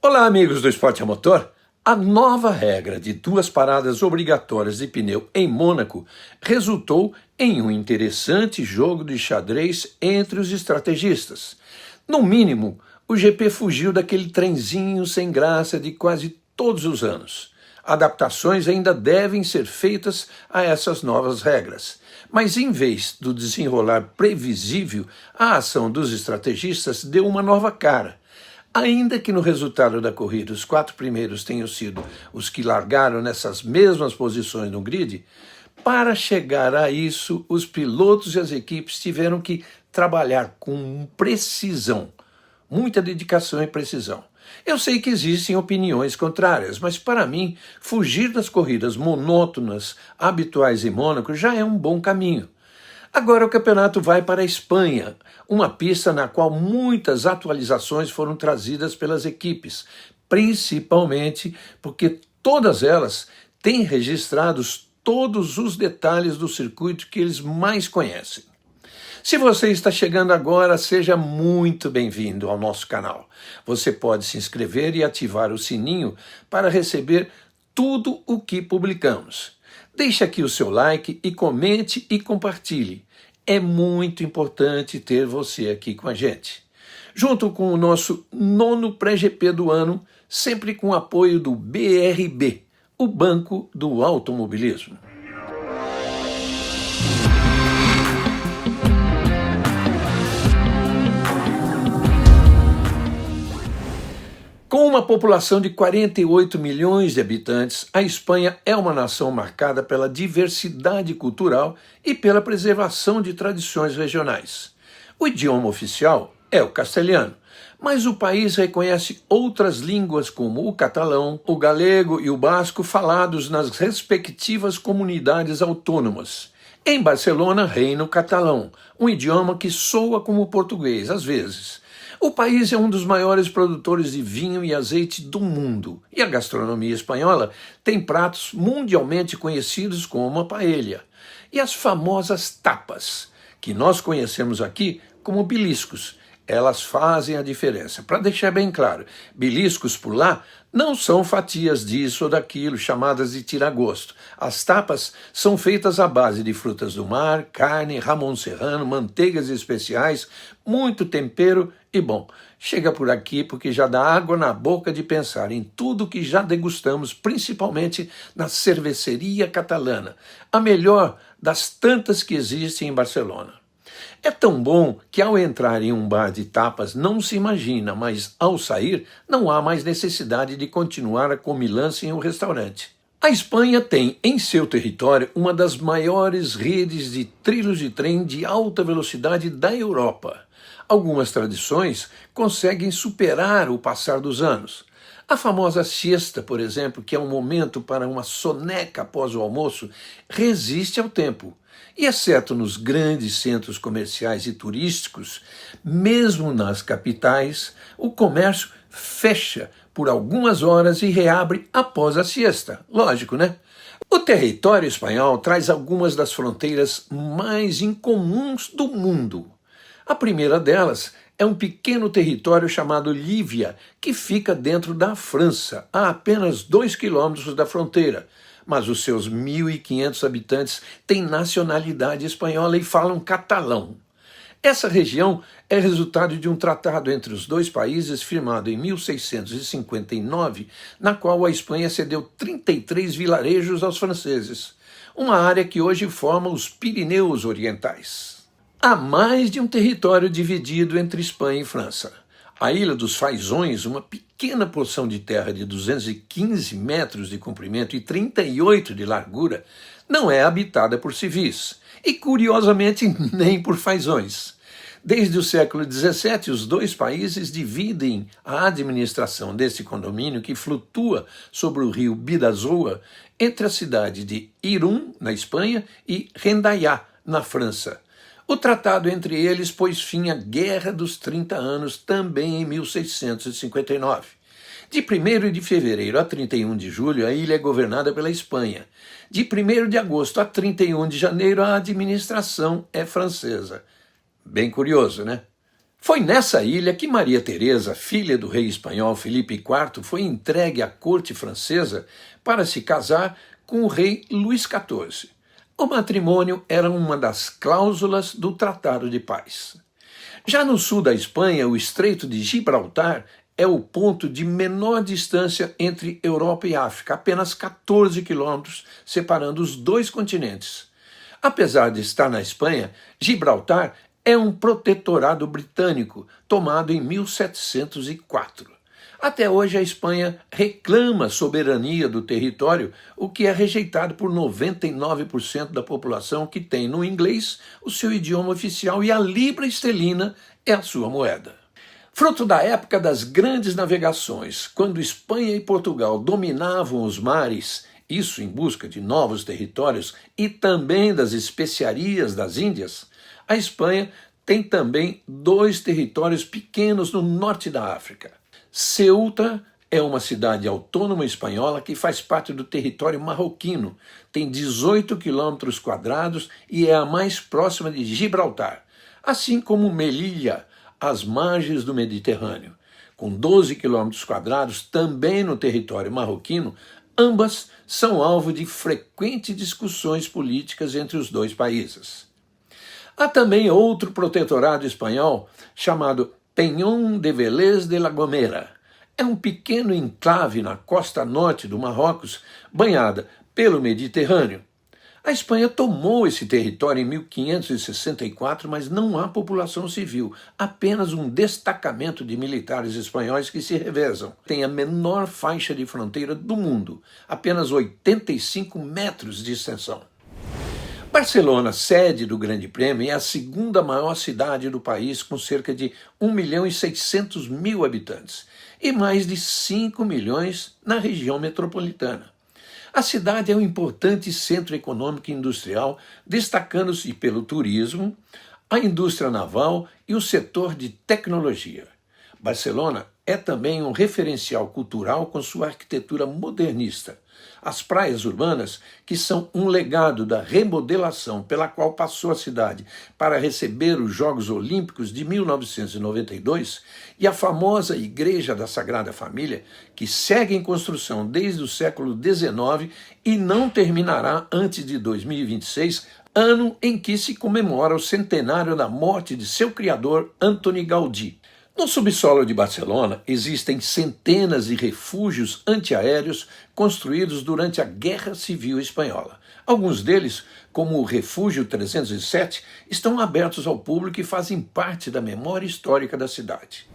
Olá, amigos do Esporte a Motor. A nova regra de 2 paradas obrigatórias de pneu em Mônaco resultou em um interessante jogo de xadrez entre os estrategistas. No mínimo, o GP fugiu daquele trenzinho sem graça de quase todos os anos. Adaptações ainda devem ser feitas a essas novas regras. Mas em vez do desenrolar previsível, a ação dos estrategistas deu uma nova cara. Ainda que no resultado da corrida os 4 primeiros tenham sido os que largaram nessas mesmas posições no grid, para chegar a isso, os pilotos e as equipes tiveram que trabalhar com precisão, muita dedicação e precisão. Eu sei que existem opiniões contrárias, mas para mim, fugir das corridas monótonas habituais em Mônaco já é um bom caminho. Agora o campeonato vai para a Espanha, uma pista na qual muitas atualizações foram trazidas pelas equipes, principalmente porque todas elas têm registrados todos os detalhes do circuito que eles mais conhecem. Se você está chegando agora, seja muito bem-vindo ao nosso canal. Você pode se inscrever e ativar o sininho para receber tudo o que publicamos. Deixe aqui o seu like e comente e compartilhe. É muito importante ter você aqui com a gente. Junto com o nosso 9º pré-GP do ano, sempre com o apoio do BRB, o Banco do Automobilismo. Com uma população de 48 milhões de habitantes, a Espanha é uma nação marcada pela diversidade cultural e pela preservação de tradições regionais. O idioma oficial é o castelhano, mas o país reconhece outras línguas como o catalão, o galego e o basco falados nas respectivas comunidades autônomas. Em Barcelona reina o catalão, um idioma que soa como o português às vezes. O país é um dos maiores produtores de vinho e azeite do mundo, e a gastronomia espanhola tem pratos mundialmente conhecidos como a paella, e as famosas tapas, que nós conhecemos aqui como beliscos. Elas fazem a diferença. Para deixar bem claro, beliscos por lá não são fatias disso ou daquilo, chamadas de tira-gosto. As tapas são feitas à base de frutas do mar, carne, jamón serrano, manteigas especiais, muito tempero e, bom, chega por aqui porque já dá água na boca de pensar em tudo que já degustamos, principalmente na cerveceria catalana, a melhor das tantas que existem em Barcelona. É tão bom que ao entrar em um bar de tapas não se imagina, mas ao sair não há mais necessidade de continuar a comilança em um restaurante. A Espanha tem em seu território uma das maiores redes de trilhos de trem de alta velocidade da Europa. Algumas tradições conseguem superar o passar dos anos. A famosa siesta, por exemplo, que é um momento para uma soneca após o almoço, resiste ao tempo. E exceto nos grandes centros comerciais e turísticos, mesmo nas capitais, o comércio fecha por algumas horas e reabre após a siesta. Lógico, né? O território espanhol traz algumas das fronteiras mais incomuns do mundo. A primeira delas é um pequeno território chamado Llívia, que fica dentro da França, a apenas 2 quilômetros da fronteira. Mas os seus 1.500 habitantes têm nacionalidade espanhola e falam catalão. Essa região é resultado de um tratado entre os dois países firmado em 1659, na qual a Espanha cedeu 33 vilarejos aos franceses, uma área que hoje forma os Pirineus Orientais. Há mais de um território dividido entre Espanha e França. A Ilha dos Faisões, uma pequena porção de terra de 215 metros de comprimento e 38 de largura, não é habitada por civis, e curiosamente nem por faisões. Desde o século XVII, os dois países dividem a administração desse condomínio que flutua sobre o rio Bidasoa entre a cidade de Irún, na Espanha, e Hendaya, na França. O tratado entre eles pôs fim à Guerra dos 30 Anos, também em 1659. De 1º de fevereiro a 31 de julho, a ilha é governada pela Espanha. De 1º de agosto a 31 de janeiro, a administração é francesa. Bem curioso, né? Foi nessa ilha que Maria Teresa, filha do rei espanhol Felipe IV, foi entregue à corte francesa para se casar com o rei Luís XIV. O matrimônio era uma das cláusulas do Tratado de Paz. Já no sul da Espanha, o Estreito de Gibraltar é o ponto de menor distância entre Europa e África, apenas 14 quilômetros separando os dois continentes. Apesar de estar na Espanha, Gibraltar é um protetorado britânico, tomado em 1704. Até hoje, a Espanha reclama soberania do território, o que é rejeitado por 99% da população que tem no inglês o seu idioma oficial e a libra esterlina é a sua moeda. Fruto da época das grandes navegações, quando Espanha e Portugal dominavam os mares, isso em busca de novos territórios e também das especiarias das Índias, a Espanha tem também dois territórios pequenos no norte da África. Ceuta é uma cidade autônoma espanhola que faz parte do território marroquino, tem 18 quilômetros quadrados e é a mais próxima de Gibraltar, assim como Melilla, às margens do Mediterrâneo. Com 12 quilômetros quadrados, também no território marroquino, ambas são alvo de frequentes discussões políticas entre os dois países. Há também outro protetorado espanhol chamado Peñón de Vélez de la Gomera. É um pequeno enclave na costa norte do Marrocos, banhada pelo Mediterrâneo. A Espanha tomou esse território em 1564, mas não há população civil, apenas um destacamento de militares espanhóis que se revezam. Tem a menor faixa de fronteira do mundo, apenas 85 metros de extensão. Barcelona, sede do Grande Prêmio, é a segunda maior cidade do país, com cerca de 1.600.000 habitantes e mais de 5 milhões na região metropolitana. A cidade é um importante centro econômico e industrial, destacando-se pelo turismo, a indústria naval e o setor de tecnologia. Barcelona é também um referencial cultural com sua arquitetura modernista. As praias urbanas, que são um legado da remodelação pela qual passou a cidade para receber os Jogos Olímpicos de 1992, e a famosa Igreja da Sagrada Família, que segue em construção desde o século XIX e não terminará antes de 2026, ano em que se comemora o centenário da morte de seu criador, Antoni Gaudí. No subsolo de Barcelona existem centenas de refúgios antiaéreos construídos durante a Guerra Civil Espanhola. Alguns deles, como o Refúgio 307, estão abertos ao público e fazem parte da memória histórica da cidade.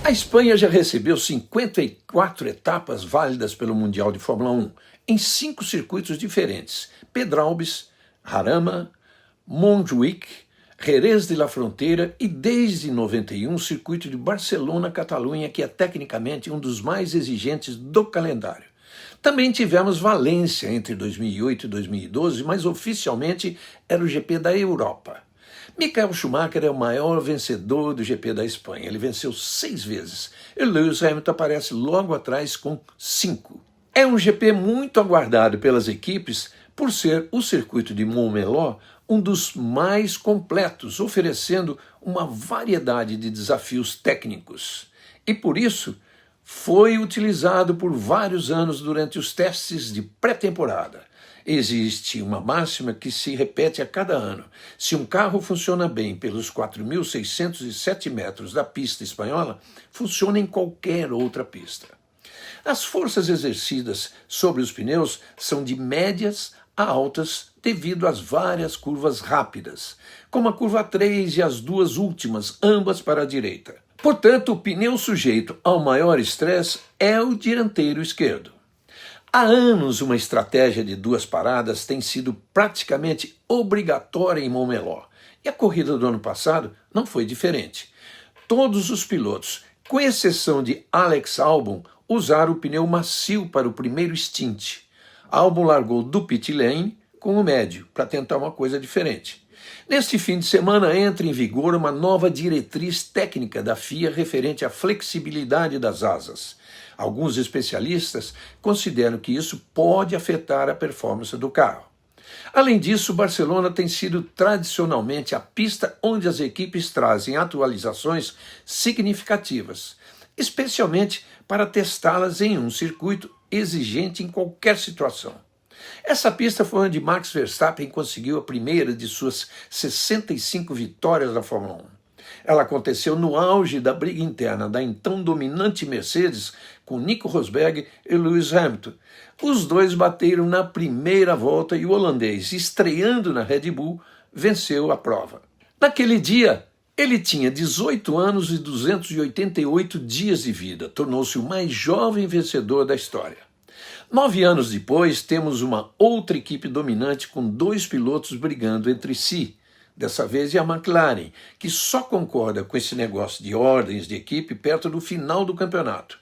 A Espanha já recebeu 54 etapas válidas pelo Mundial de Fórmula 1, em 5 circuitos diferentes: Pedralbes, Jarama, Montjuïc, Jerez de la Frontera e, desde 91, o circuito de Barcelona-Catalunha, que é tecnicamente um dos mais exigentes do calendário. Também tivemos Valência entre 2008 e 2012, mas oficialmente era o GP da Europa. Michael Schumacher é o maior vencedor do GP da Espanha. Ele venceu 6 vezes. E Lewis Hamilton aparece logo atrás com 5. É um GP muito aguardado pelas equipes por ser o circuito de Montmeló um dos mais completos, oferecendo uma variedade de desafios técnicos. E por isso, foi utilizado por vários anos durante os testes de pré-temporada. Existe uma máxima que se repete a cada ano. Se um carro funciona bem pelos 4.607 metros da pista espanhola, funciona em qualquer outra pista. As forças exercidas sobre os pneus são de médias a altas devido às várias curvas rápidas, como a curva 3 e as duas últimas, ambas para a direita. Portanto, o pneu sujeito ao maior estresse é o dianteiro esquerdo. Há anos, uma estratégia de 2 paradas tem sido praticamente obrigatória em Montmeló, e a corrida do ano passado não foi diferente. Todos os pilotos, com exceção de Alex Albon, usaram o pneu macio para o primeiro stint. Albon largou do pit lane com o médio, para tentar uma coisa diferente. Neste fim de semana entra em vigor uma nova diretriz técnica da FIA referente à flexibilidade das asas. Alguns especialistas consideram que isso pode afetar a performance do carro. Além disso, Barcelona tem sido tradicionalmente a pista onde as equipes trazem atualizações significativas, especialmente para testá-las em um circuito exigente em qualquer situação. Essa pista foi onde Max Verstappen conseguiu a primeira de suas 65 vitórias na Fórmula 1. Ela aconteceu no auge da briga interna da então dominante Mercedes com Nico Rosberg e Lewis Hamilton. Os dois bateram na primeira volta e o holandês, estreando na Red Bull, venceu a prova. Naquele dia, ele tinha 18 anos e 288 dias de vida, tornou-se o mais jovem vencedor da história. 9 anos depois, temos uma outra equipe dominante com 2 pilotos brigando entre si. Dessa vez é a McLaren, que só concorda com esse negócio de ordens de equipe perto do final do campeonato.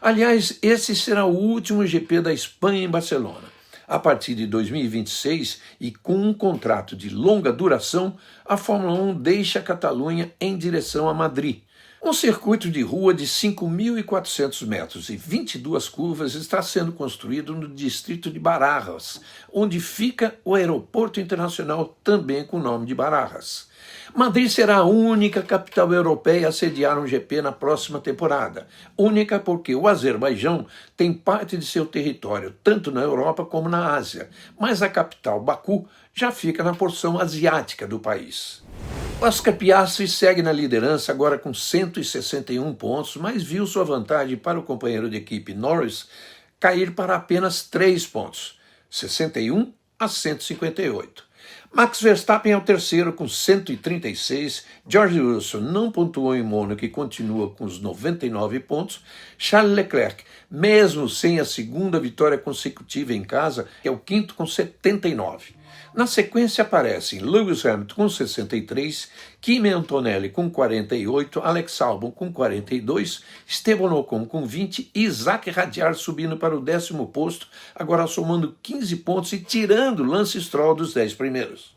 Aliás, esse será o último GP da Espanha em Barcelona. A partir de 2026 e com um contrato de longa duração, a Fórmula 1 deixa a Catalunha em direção a Madrid. Um circuito de rua de 5.400 metros e 22 curvas está sendo construído no distrito de Barajas, onde fica o aeroporto internacional também com o nome de Barajas. Madrid será a única capital europeia a sediar um GP na próxima temporada. Única porque o Azerbaijão tem parte de seu território tanto na Europa como na Ásia, mas a capital, Baku, já fica na porção asiática do país. Oscar Piastri segue na liderança agora com 161 pontos, mas viu sua vantagem para o companheiro de equipe Norris cair para apenas 3 pontos, 61 a 158. Max Verstappen é o terceiro com 136, George Russell não pontuou em Mônaco e continua com os 99 pontos, Charles Leclerc, mesmo sem a segunda vitória consecutiva em casa, é o quinto com 79. Na sequência aparecem Lewis Hamilton com 63, Kimi Antonelli com 48, Alex Albon com 42, Esteban Ocon com 20 e Isaac Hadjar subindo para o 10º posto, agora somando 15 pontos e tirando Lance Stroll dos 10 primeiros.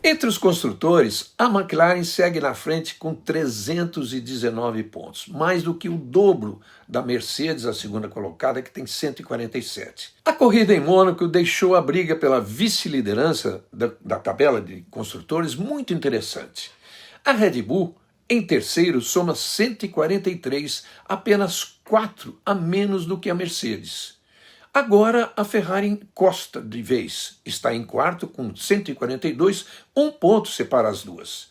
Entre os construtores, a McLaren segue na frente com 319 pontos, mais do que o dobro da Mercedes, a segunda colocada, que tem 147. A corrida em Mônaco deixou a briga pela vice-liderança da tabela de construtores muito interessante. A Red Bull, em terceiro, soma 143, apenas 4 a menos do que a Mercedes. Agora a Ferrari encosta de vez, está em quarto com 142, 1 ponto separa as duas.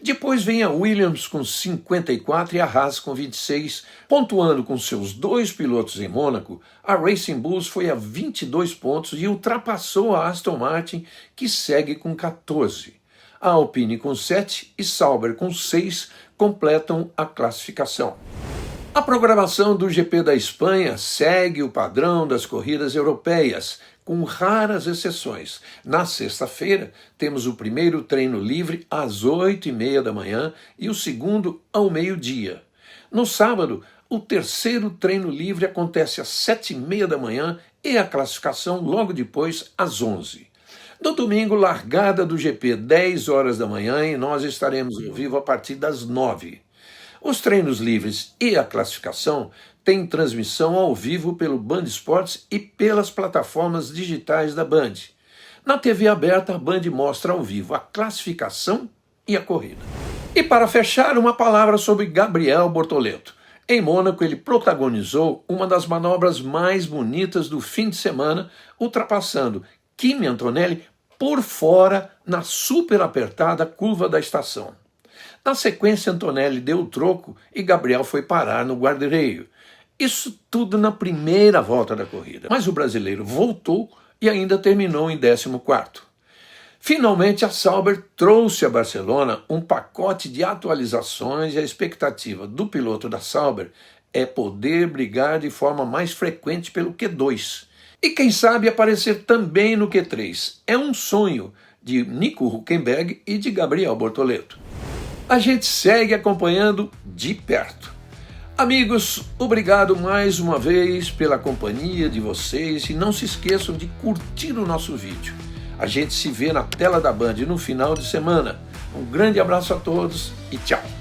Depois vem a Williams com 54 e a Haas com 26, pontuando com seus 2 pilotos em Mônaco, a Racing Bulls foi a 22 pontos e ultrapassou a Aston Martin, que segue com 14. A Alpine com 7 e Sauber com 6 completam a classificação. A programação do GP da Espanha segue o padrão das corridas europeias, com raras exceções. Na sexta-feira, temos o primeiro treino livre às 8h30 da manhã e o segundo ao meio-dia. No sábado, o terceiro treino livre acontece às 7h30 da manhã e a classificação logo depois às 11h. No domingo, largada do GP 10 horas da manhã e nós estaremos ao vivo a partir das 9h. Os treinos livres e a classificação têm transmissão ao vivo pelo Band Esportes e pelas plataformas digitais da Band. Na TV aberta, a Band mostra ao vivo a classificação e a corrida. E para fechar, uma palavra sobre Gabriel Bortoleto. Em Mônaco, ele protagonizou uma das manobras mais bonitas do fim de semana, ultrapassando Kimi Antonelli por fora na super apertada curva da estação. Na sequência, Antonelli deu o troco e Gabriel foi parar no guarda-reio. Isso tudo na primeira volta da corrida. Mas o brasileiro voltou e ainda terminou em 14º. Finalmente, a Sauber trouxe a Barcelona um pacote de atualizações e a expectativa do piloto da Sauber é poder brigar de forma mais frequente pelo Q2. E quem sabe aparecer também no Q3. É um sonho de Nico Hülkenberg e de Gabriel Bortoleto. A gente segue acompanhando de perto. Amigos, obrigado mais uma vez pela companhia de vocês e não se esqueçam de curtir o nosso vídeo. A gente se vê na tela da Band no final de semana. Um grande abraço a todos e tchau!